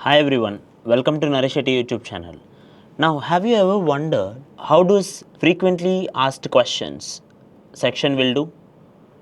Hi everyone, welcome to Naresh IT YouTube channel. Now, have you ever wondered how does frequently asked questions section will do?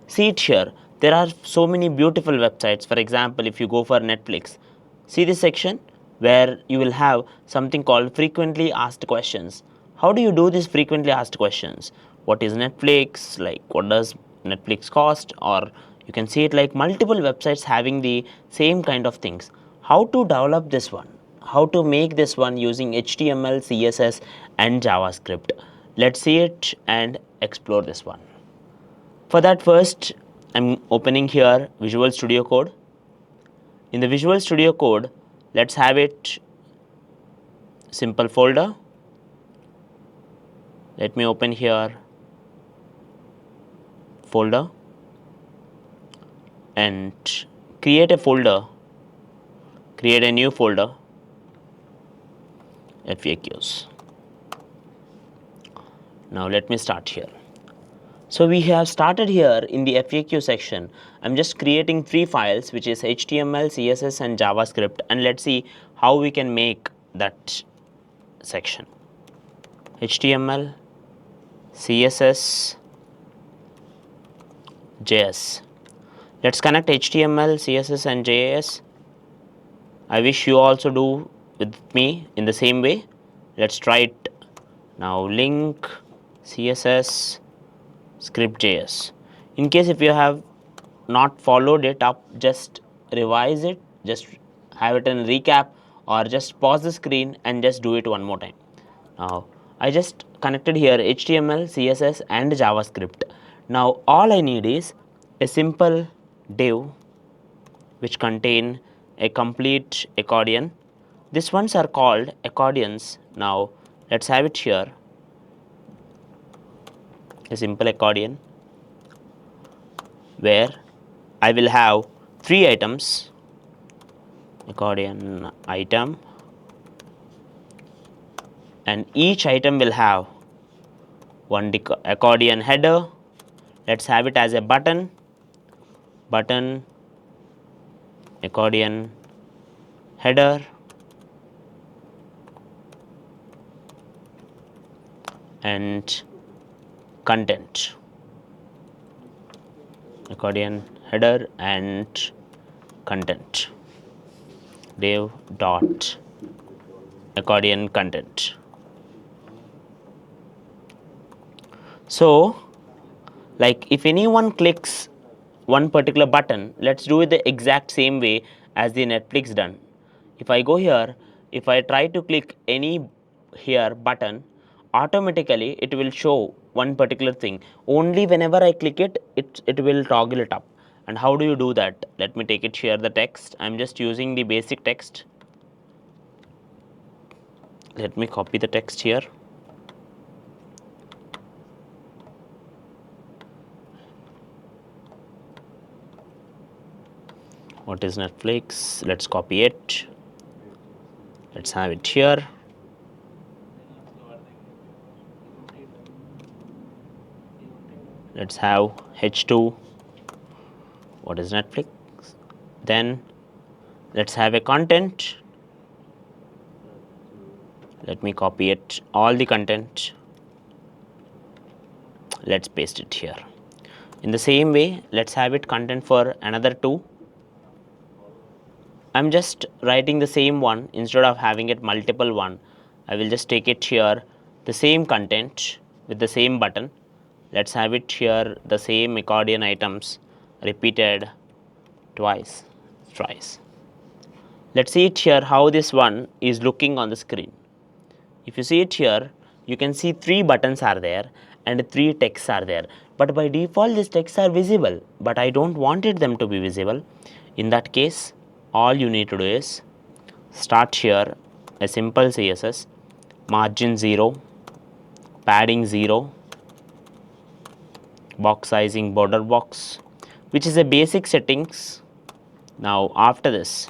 See it here. There are so many beautiful websites. For example, if you go for Netflix, see this section where you will have something called frequently asked questions. How do you do these frequently asked questions? What is Netflix? Like what does Netflix cost? Or you can see it like multiple websites having the same kind of things. How to develop this one? How to make this one using HTML, CSS and JavaScript? Let's see it and explore this one. For that, first I'm opening here Visual Studio Code. In the Visual Studio Code, let's have it simple folder. Let me open here folder and create a folder, create a new folder, FAQs. Now let me start here. So we have started here in the FAQ section. I'm just creating three files, which is HTML, CSS and JavaScript, and let's see how we can make that section. HTML, CSS, JS. Let's connect HTML, CSS and JS. I wish you also do with me in the same way. Let's try it. Now link CSS script.js. In case if you have not followed it up, just revise it, just have it in recap, or just pause the screen and just do it one more time. Now I just connected here HTML, CSS and JavaScript. Now all I need is a simple div which contain a complete accordion. These ones are called accordions. Now let's have it here, a simple accordion where I will have three items, accordion item, and each item will have one accordion header. Let's have it as a button, accordion header, and content, accordion header and content, div dot accordion content. So like if anyone clicks one particular button, let's do it the exact same way as the Netflix done. If I go here, if I try to click any here button, automatically it will show one particular thing. Only whenever I click it, it will toggle it up. And how do you do that? Let me take it here, the text. I'm just using the basic text. Let me copy the text here. What is Netflix? Let's copy it. Let's have it here. Let's have H2. What is Netflix? Then let's have a content. Let me copy it, all the content. Let's paste it here. In the same way, let's have it content for another two. I'm just writing the same one instead of having it multiple one. I will just take it here, the same content with the same button. Let's have it here, the same accordion items repeated twice. Let's see it here how this one is looking on the screen. If you see it here, you can see three buttons are there and three texts are there. But by default, these texts are visible, but I don't wanted them to be visible. In that case, all you need to do is start here a simple CSS, margin 0, padding 0, box sizing border box, which is a basic settings. Now after this,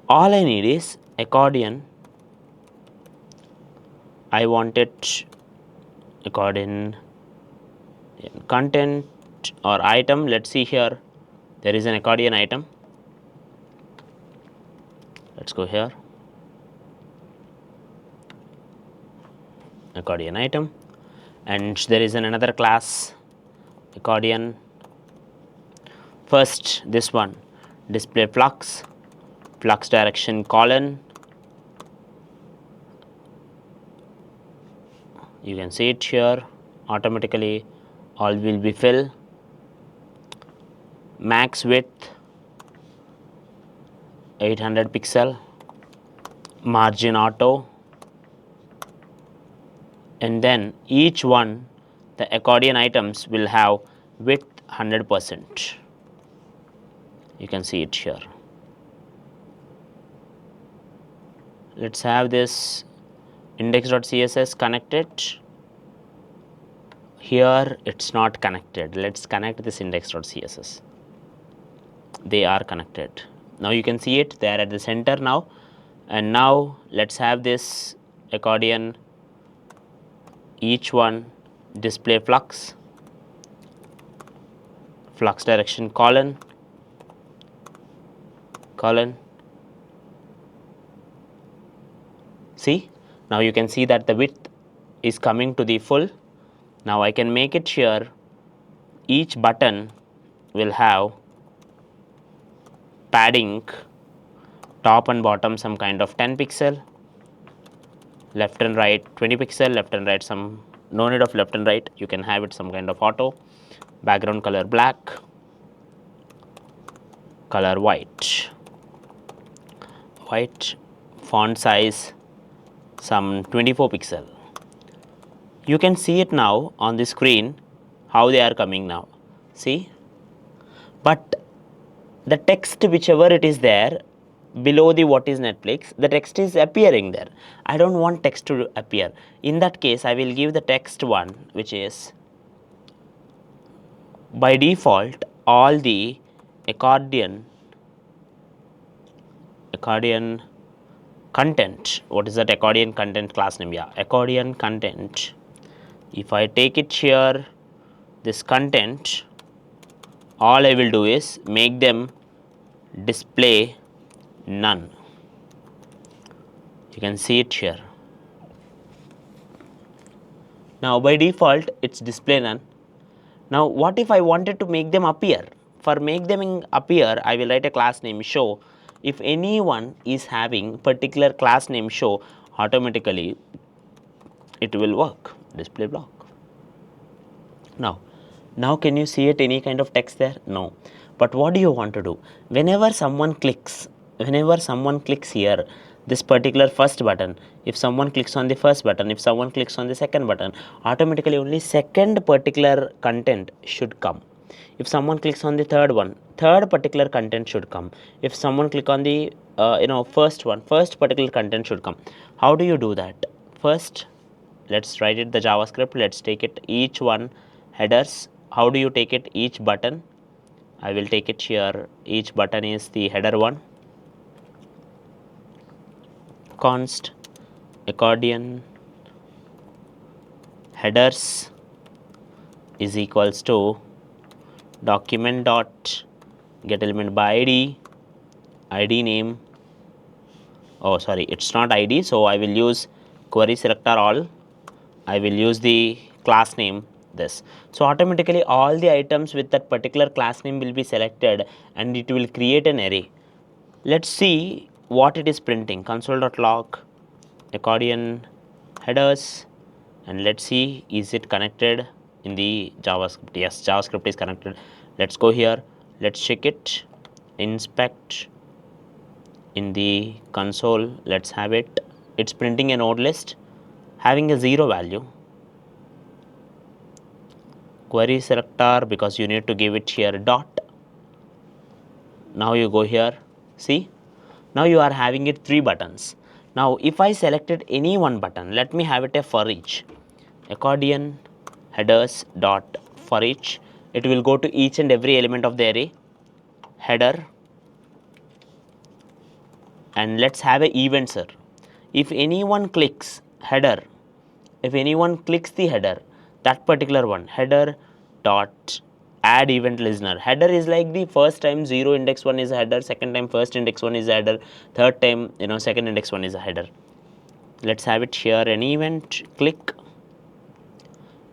all I need is accordion. I want it accordion content or item. Let's see here, there is an accordion item. Let's go here, accordion item, and there is another class accordion. First this one, display flux, flux direction colon, you can see it here, automatically all will be fill, max width 800 pixel, margin auto, and then each one the accordion items will have width 100%. You can see it here. Let's have this index.css connected. Here it's not connected. Let's connect this index.css. They are connected. Now you can see it, they are at the center now. And now let's have this accordion, each one display flux, flux direction colon, colon. See, now you can see that the width is coming to the full. Now I can make it here, each button will have padding, top and bottom some kind of 10 pixel, left and right 20 pixel, left and right some, no need of left and right, you can have it some kind of auto, background color black, color white, font size some 24 pixel. You can see it now on the screen how they are coming now, see, but the text whichever it is there below the what is Netflix, the text is appearing there. I don't want text to appear. In that case, I will give the text one, which is by default all the accordion content. What is that accordion content class name? Yeah, accordion content. If I take it here, this content, all I will do is make them display none. You can see it here. Now by default it's display none. Now what if I wanted to make them appear? For make them appear, I will write a class name show. If anyone is having particular class name show, automatically it will work, display block. Now can you see it any kind of text there? No. But what do you want to do? Whenever someone clicks here, this particular first button, if someone clicks on the first button, if someone clicks on the second button, automatically only second particular content should come. If someone clicks on the third one, third particular content should come. If someone click on the first one, first particular content should come. How do you do that? First, let's write it the JavaScript. Let's take it each one headers. How do you take it each button? I will take it here. Each button is the header one. Const accordion headers is equals to document dot get element by id name. Oh sorry, it's not id, so I will use query selector all. I will use the class name this. So automatically all the items with that particular class name will be selected and it will create an array. Let's see what it is printing. Console.log accordion headers, and let's see is it connected in the JavaScript. Yes, JavaScript is connected. Let's go here, let's check it, inspect in the console. Let's have it, it's printing a node list having a 0 value. Query selector, because you need to give it here dot. Now you go here, see, now you are having it 3 buttons. Now if I selected any one button, let me have it a for each, accordion headers dot for each, it will go to each and every element of the array, header, and let's have a events. If anyone clicks header, if anyone clicks the header, that particular one, header dot add event listener. Header is like the first time 0 index 1 is a header, second time first index 1 is a header, third time second index 1 is a header. Let's have it here. Any event, click.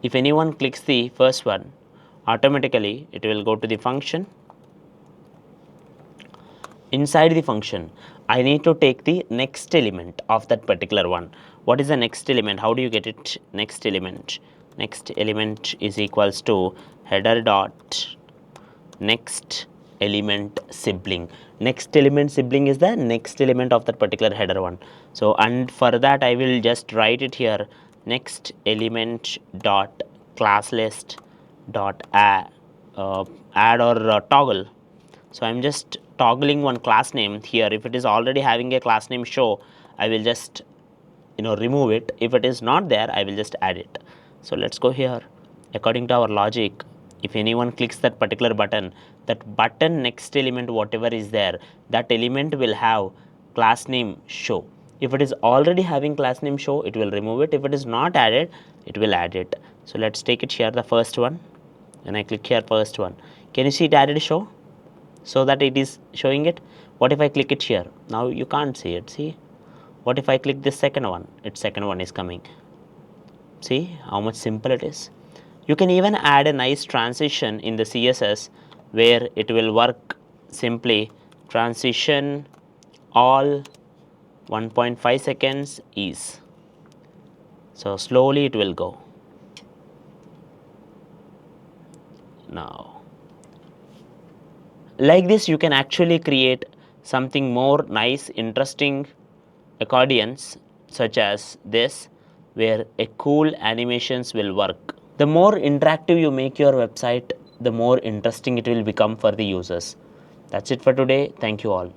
If anyone clicks the first one, automatically it will go to the function. Inside the function, I need to take the next element of that particular one. What is the next element? How do you get it? Next element. Next element is equals to header dot next element sibling. Next element sibling is the next element of that particular header one. So, and for that I will just write it here, next element dot class list dot add or toggle. So, I am just toggling one class name here. If it is already having a class name show, I will just remove it. If it is not there, I will just add it. So, let's go here. According to our logic, if anyone clicks that particular button, that button next element whatever is there, that element will have class name show. If it is already having class name show, it will remove it. If it is not added, it will add it. So, let's take it here, the first one. When I click here first one, can you see it added show? So that it is showing it. What if I click it here? Now you can't see it. See, what if I click this second one? Its second one is coming. See how much simple it is. You can even add a nice transition in the CSS where it will work simply transition all 1.5 seconds is. So slowly it will go. Now like this you can actually create something more nice, interesting accordions such as this, where a cool animations will work. The more interactive you make your website, the more interesting it will become for the users. That's it for today. Thank you all.